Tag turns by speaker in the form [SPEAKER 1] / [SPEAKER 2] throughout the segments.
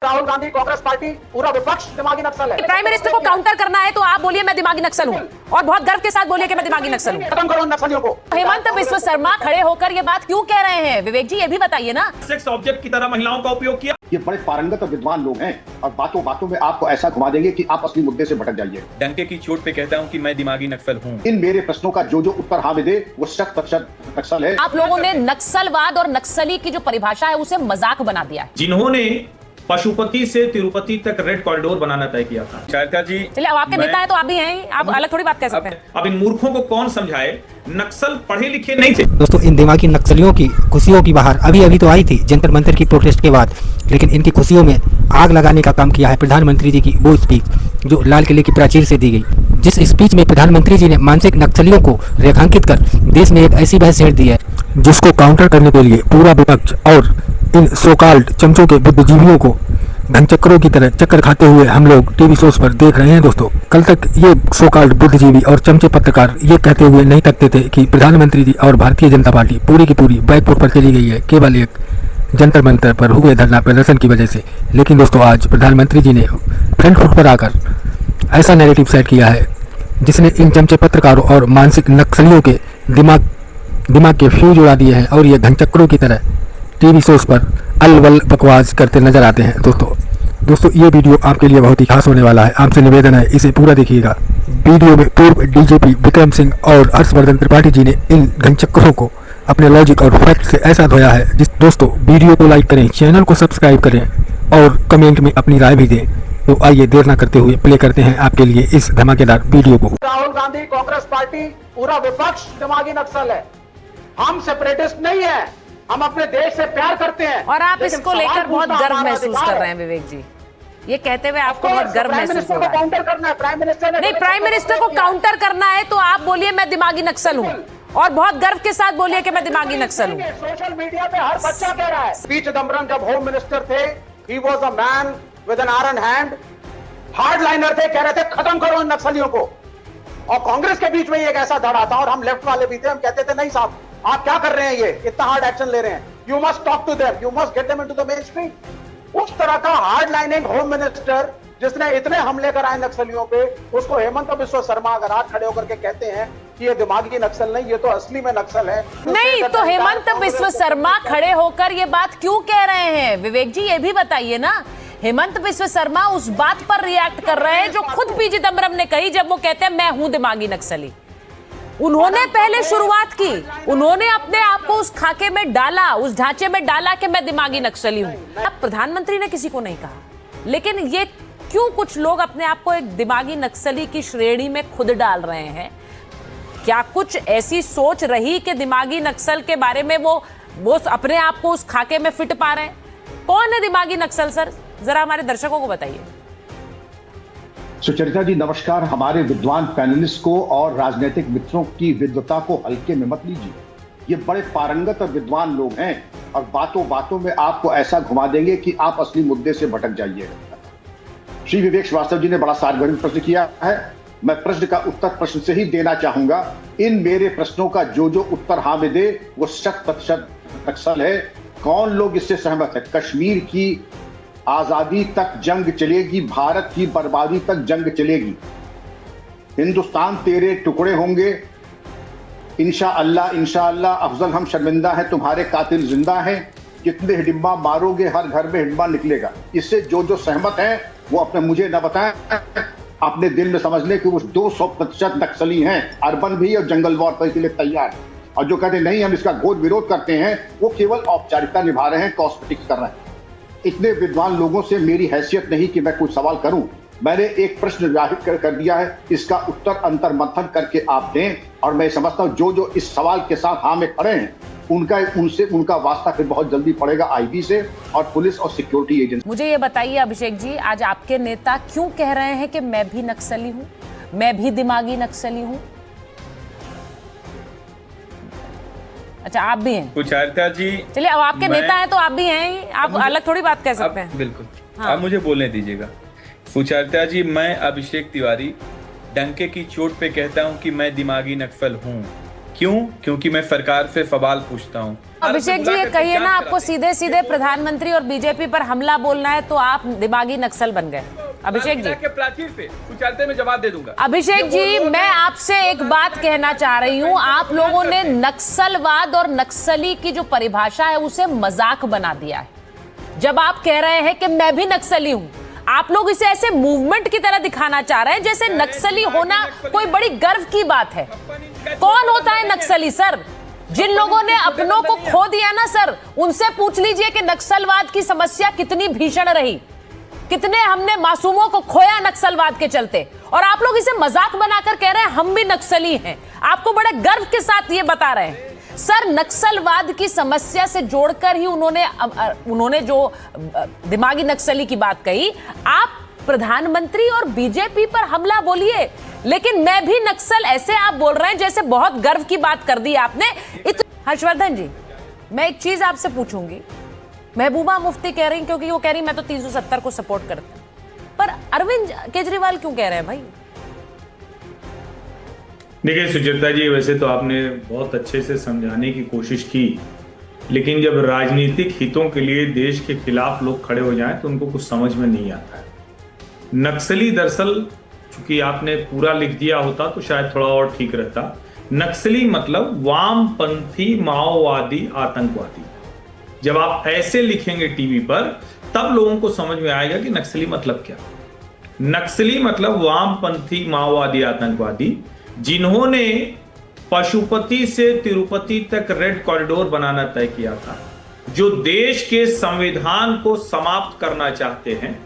[SPEAKER 1] Rahul Gandhi, Congress party, पूरा विपक्ष दिमागी नक्सल है।
[SPEAKER 2] प्राइम मिनिस्टर को काउंटर करना है तो आप बोलिए मैं दिमागी नक्सल हूँ, और बहुत गर्व के साथ बोलिए कि मैं दिमागी नक्सल हूँ।
[SPEAKER 1] खत्म करो नक्सलियों को।
[SPEAKER 2] हेमंत बिस्व शर्मा खड़े होकर ये बात क्यों कह रहे हैं? विवेक जी ये भी बताइए ना।
[SPEAKER 3] सेक्स ऑब्जेक्ट की तरह महिलाओं का उपयोग किया।
[SPEAKER 4] ये बड़े पारंगत और विद्वान लोग हैं और बातों बातों में आपको ऐसा घुमा देंगे कि आप असली मुद्दे से भटक जाइए।
[SPEAKER 3] डंके की चोट पे कहता हूँ कि मैं दिमागी नक्सल हूँ।
[SPEAKER 4] इन मेरे प्रश्नों का जो उत्तर हाँ में दे वो 100% नक्सल है।
[SPEAKER 2] आप लोगों ने नक्सलवाद और नक्सली की जो परिभाषा है उसे मजाक बना दिया है।
[SPEAKER 3] जिन्होंने पशुपति से तिरुपति तक रेड कॉरिडोर बनाना तय किया था। शायद जी
[SPEAKER 2] चलिए अब आपके नेता है तो आप भी हैं, आप अलग थोड़ी बात कह सकते हैं।
[SPEAKER 3] अब इन मूर्खों को कौन समझाए? नक्सल पढ़े लिखे नहीं थे।
[SPEAKER 5] दोस्तों, इन दिमागी नक्सलियों की खुशियों की बाहर अभी तो आई थी जंतर मंतर की प्रोटेस्ट के बाद, लेकिन इनकी खुशियों में आग लगाने का काम किया है प्रधानमंत्री जी की वो स्पीच जो लाल किले की प्राचीर से दी गई। जिस स्पीच में प्रधानमंत्री जी ने मानसिक नक्सलियों को रेखांकित कर देश में एक ऐसी बहस छेड़ दी है जिसको काउंटर करने के लिए पूरा विपक्ष और इन सोकाल्ड चमचों के बुद्धिजीवियों को धनचक्रों की तरह चक्कर खाते हुए हम लोग टीवी शोज पर देख रहे हैं। दोस्तों, कल तक ये सोकाल्ड बुद्धिजीवी और चमचे पत्रकार ये कहते हुए नहीं थकते थे कि प्रधानमंत्री जी और भारतीय जनता पार्टी पूरी की पूरी बैकफुट पर चली गई है केवल एक जंतर मंतर पर हुए धरना प्रदर्शन की वजह से। लेकिन दोस्तों, आज प्रधानमंत्री जी ने फ्रंट फुट पर आकर ऐसा नैरेटिव सेट किया है जिसने इन चमचे पत्रकारों और मानसिक नक्सलियों के दिमाग के फ्यूज उड़ा दिए हैं और ये धनचक्रों की तरह टीवी शोज पर अलवल बकवास करते नजर आते हैं। दोस्तों ये वीडियो आपके लिए बहुत ही खास होने वाला है। आपसे निवेदन है इसे पूरा देखिएगा। वीडियो में पूर्व डीजीपी विक्रम सिंह और हर्षवर्धन त्रिपाठी जी ने इन घनचक्रों को अपने लॉजिक और फैक्ट से ऐसा धोया है। दोस्तों, वीडियो को लाइक करें, चैनल को सब्सक्राइब करें और कमेंट में अपनी राय भी दें। तो आइए देर ना करते हुए प्ले करते हैं आपके लिए इस धमाकेदार वीडियो को।
[SPEAKER 1] राहुल गांधी, कांग्रेस पार्टी, पूरा विपक्ष दिमागी नक्सल है। हम सेपरेटिस्ट नहीं है, हम अपने देश से प्यार करते हैं।
[SPEAKER 2] और आप
[SPEAKER 1] लेकिन
[SPEAKER 2] इसको
[SPEAKER 1] सवाल
[SPEAKER 2] लेकर बहुत
[SPEAKER 1] पूछना
[SPEAKER 2] गर्व
[SPEAKER 1] हमारा
[SPEAKER 2] महसूस
[SPEAKER 1] अधिकार
[SPEAKER 2] कर
[SPEAKER 1] है।
[SPEAKER 2] रहे हैं विवेक जी, ये कहते हुए आपको बहुत गर्व
[SPEAKER 1] प्राइम
[SPEAKER 2] महसूस
[SPEAKER 1] मिनिस्टर
[SPEAKER 2] हो
[SPEAKER 1] को
[SPEAKER 2] रहा है।
[SPEAKER 1] काउंटर करना है। प्राइम मिनिस्टर ने
[SPEAKER 2] नहीं, प्राइम मिनिस्टर को काउंटर करना है तो आप बोलिए मैं दिमागी नक्सल हूँ, और बहुत गर्व के साथ बोलिए कि मैं दिमागी नक्सल हूँ।
[SPEAKER 1] सोशल मीडिया पे हर बच्चा कह रहा है। पी चिदम्बरम जब होम मिनिस्टर थे, he was a man with an iron hand, hard liner थे, कह रहे थे खत्म करो इन नक्सलियों को। और कांग्रेस के बीच में एक ऐसा धड़ा था और हम लेफ्ट वाले भी थे, हम कहते थे नहीं साहब आप क्या कर रहे हैं, ये इतना हार्ड एक्शन ले रहे हैं, you must talk to them, you must get them into the mainstream. उस तरह का हार्ड लाइनिंग होम मिनिस्टर जिसने इतने हमले कराए नक्सलियों पे, उसको हेमंत बिस्व शर्मा अगर आज खड़े होकर के कहते हैं कि ये दिमागी नक्सल नहीं, ये तो असली में नक्सल है।
[SPEAKER 2] नहीं तो हेमंत बिस्व शर्मा खड़े होकर ये बात क्यों कह रहे हैं? विवेक जी ये भी बताइए ना। हेमंत बिस्व शर्मा उस बात पर रिएक्ट कर रहे हैं जो खुद पी चिदम्बरम ने कही जब वो कहते हैं मैं हूं दिमागी नक्सली। उन्होंने पहले शुरुआत की, उन्होंने अपने आप को उस खाके में डाला, उस ढांचे में डाला कि मैं दिमागी नक्सली हूं। अब प्रधानमंत्री ने किसी को नहीं कहा, लेकिन ये क्यों कुछ लोग अपने आप को एक दिमागी नक्सली की श्रेणी में खुद डाल रहे हैं? क्या कुछ ऐसी सोच रही कि दिमागी नक्सल के बारे में वो अपने आप को उस खाके में फिट पा रहे हैं? कौन है दिमागी नक्सल सर, जरा हमारे दर्शकों को बताइए।
[SPEAKER 4] सुचरिता जी नमस्कार। हमारे विद्वान पैनलिस्ट को और राजनीतिक मित्रों की विद्वता को हल्के में मत लीजिए। ये बड़े पारंगत और विद्वान लोग हैं और बातों बातों में आपको ऐसा घुमा देंगे कि आप असली मुद्दे से भटक जाइए। श्री विवेक श्रीवास्तव जी ने बड़ा सारगर्म प्रश्न किया है। मैं प्रश्न का उत्तर प्रश्न से ही देना चाहूंगा। इन मेरे प्रश्नों का जो उत्तर हाँ में दे वो 100% नक्सल है। कौन लोग इससे सहमत है? कश्मीर की आजादी तक जंग चलेगी, भारत की बर्बादी तक जंग चलेगी, हिंदुस्तान तेरे टुकड़े होंगे, इंशाअल्लाह अफजल हम शर्मिंदा है, तुम्हारे कातिल जिंदा हैं, कितने हिडिंबा मारोगे हर घर में हिडिंबा निकलेगा। इससे जो सहमत हैं वो अपने मुझे न बताएं, अपने दिल में समझ लें कि वो 200% नक्सली हैं, अर्बन भी और जंगल वॉर के लिए तैयार हैं। और जो कहते नहीं हम इसका घोर विरोध करते हैं वो केवल औपचारिकता निभा रहे हैं, कॉस्मेटिक्स कर रहे हैं। इतने विद्वान लोगों से मेरी हैसियत नहीं कि मैं कुछ सवाल करूं। मैंने एक प्रश्न जाहिर कर दिया है, इसका उत्तर अंतर्मंथन करके आप दें। और मैं समझता हूं जो इस सवाल के साथ हाँ में खड़े हैं उनका वास्ता फिर बहुत जल्दी पड़ेगा आईबी से और पुलिस और सिक्योरिटी एजेंसी।
[SPEAKER 2] मुझे ये बताइए अभिषेक जी, आज आपके नेता क्यों कह रहे हैं कि मैं भी नक्सली हूं, मैं भी दिमागी नक्सली हूं? अच्छा आप भी हैं
[SPEAKER 3] सुचरिता जी।
[SPEAKER 2] चलिए अब आपके नेता हैं तो आप भी हैं, आप अलग थोड़ी बात कह सकते हैं।
[SPEAKER 3] बिल्कुल
[SPEAKER 2] हाँ।
[SPEAKER 3] आप मुझे बोलने दीजिएगा। सुचरिता जी, मैं अभिषेक तिवारी डंके की चोट पे कहता हूं कि मैं दिमागी नक्सल हूं।
[SPEAKER 6] क्यों? क्योंकि मैं सरकार से सवाल पूछता हूँ।
[SPEAKER 2] अभिषेक जी, ये कहिए ना, आपको सीधे सीधे प्रधानमंत्री और बीजेपी पर हमला बोलना है तो आप दिमागी नक्सल बन गए। अभिषेक जी
[SPEAKER 6] के प्राचीर पे कुचलते में जवाब दे दूंगा।
[SPEAKER 2] अभिषेक जी, मैं आपसे एक बात कहना चाह रही हूं, आप लोगों ने नक्सलवाद और नक्सली की जो परिभाषा है उसे मजाक बना दिया है। जब आप कह रहे हैं कि मैं भी नक्सली हूं, आप लोग इसे ऐसे मूवमेंट की तरह दिखाना चाह रहे हैं जैसे नक्सली होना कोई बड़ी गर्व की बात है। कौन होता है नक्सली सर? जिन लोगों ने अपनों को खो दिया ना सर, उनसे पूछ लीजिए कि नक्सलवाद की समस्या कितनी भीषण रही, कितने हमने मासूमों को खोया नक्सलवाद के चलते, और आप लोग इसे मजाक बनाकर कह रहे हैं हम भी नक्सली हैं। आपको बड़े गर्व के साथ ये बता रहे हैं सर। नक्सलवाद की समस्या से जोड़कर ही उन्होंने जो दिमागी नक्सली की बात कही, आप प्रधानमंत्री और बीजेपी पर हमला बोलिए, लेकिन मैं भी नक्सल ऐसे आप बोल रहे हैं जैसे बहुत गर्व की बात कर दी आपने। हर्षवर्धन जी, मैं एक चीज आपसे पूछूंगी। महबूबा मुफ्ती कह रही, क्योंकि वो कह रही मैं तो 370 को सपोर्ट करती हूं, पर अरविंद केजरीवाल क्यों कह रहे हैं भाई?
[SPEAKER 3] देखिए सुचेता जी, वैसे तो आपने बहुत अच्छे से समझाने की कोशिश की, लेकिन जब राजनीतिक हितों के लिए देश के खिलाफ लोग खड़े हो जाएं तो उनको कुछ समझ में नहीं आता है। नक्सली दरअसल, चूंकि आपने पूरा लिख दिया होता तो शायद थोड़ा और ठीक रहता। नक्सली मतलब वामपंथी माओवादी आतंकवादी। जब आप ऐसे लिखेंगे टीवी पर तब लोगों को समझ में आएगा कि नक्सली मतलब क्या। नक्सली मतलब वामपंथी माओवादी आतंकवादी, जिन्होंने पशुपति से तिरुपति तक रेड कॉरिडोर बनाना तय किया था, जो देश के संविधान को समाप्त करना चाहते हैं,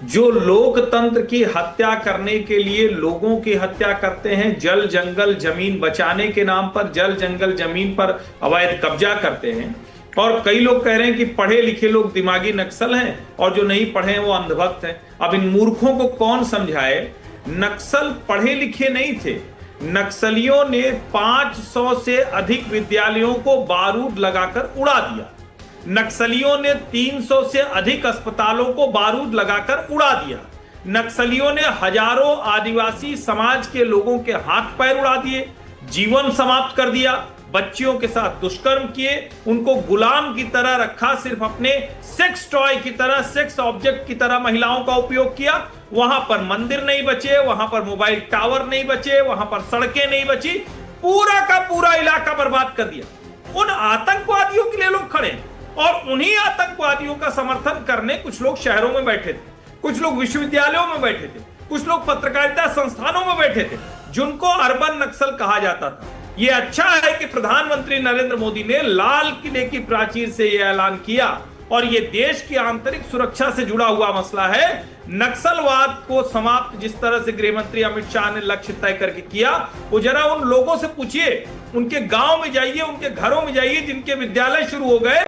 [SPEAKER 3] जो लोकतंत्र की हत्या करने के लिए लोगों की हत्या करते हैं, जल जंगल जमीन बचाने के नाम पर जल जंगल जमीन पर अवैध कब्जा करते हैं। और कई लोग कह रहे हैं कि पढ़े लिखे लोग दिमागी नक्सल हैं और जो नहीं पढ़े हैं वो अंधभक्त हैं। अब इन मूर्खों को कौन समझाए? नक्सल पढ़े लिखे नहीं थे। नक्सलियों ने 500 से अधिक विद्यालयों को बारूद लगाकर उड़ा दिया। नक्सलियों ने 300 से अधिक अस्पतालों को बारूद लगाकर उड़ा दिया। नक्सलियों ने हजारों आदिवासी समाज के लोगों के हाथ पैर उड़ा दिए, जीवन समाप्त कर दिया, बच्चियों के साथ दुष्कर्म किए, उनको गुलाम की तरह रखा, सिर्फ अपने सेक्स टॉय की तरह, सेक्स ऑब्जेक्ट की तरह महिलाओं का उपयोग किया। वहां पर मंदिर नहीं बचे, वहां पर मोबाइल टावर नहीं बचे, वहां पर सड़कें नहीं बची, पूरा का पूरा इलाका बर्बाद कर दिया। उन आतंकवादियों के लिए लोग खड़े, और उन्हीं आतंकवादियों का समर्थन करने कुछ लोग शहरों में बैठे थे, कुछ लोग विश्वविद्यालयों में बैठे थे, कुछ लोग पत्रकारिता संस्थानों में बैठे थे, जिनको अर्बन नक्सल कहा जाता था। ये अच्छा है कि प्रधानमंत्री नरेंद्र मोदी ने लाल किले की प्राचीर से यह ऐलान किया, और ये देश की आंतरिक सुरक्षा से जुड़ा हुआ मसला है। नक्सलवाद को समाप्त जिस तरह से गृह मंत्री अमित शाह ने लक्ष्य तय करके किया, वो जरा उन लोगों से पूछिए, उनके गांव में जाइए, उनके घरों में जाइए जिनके विद्यालय शुरू हो गए।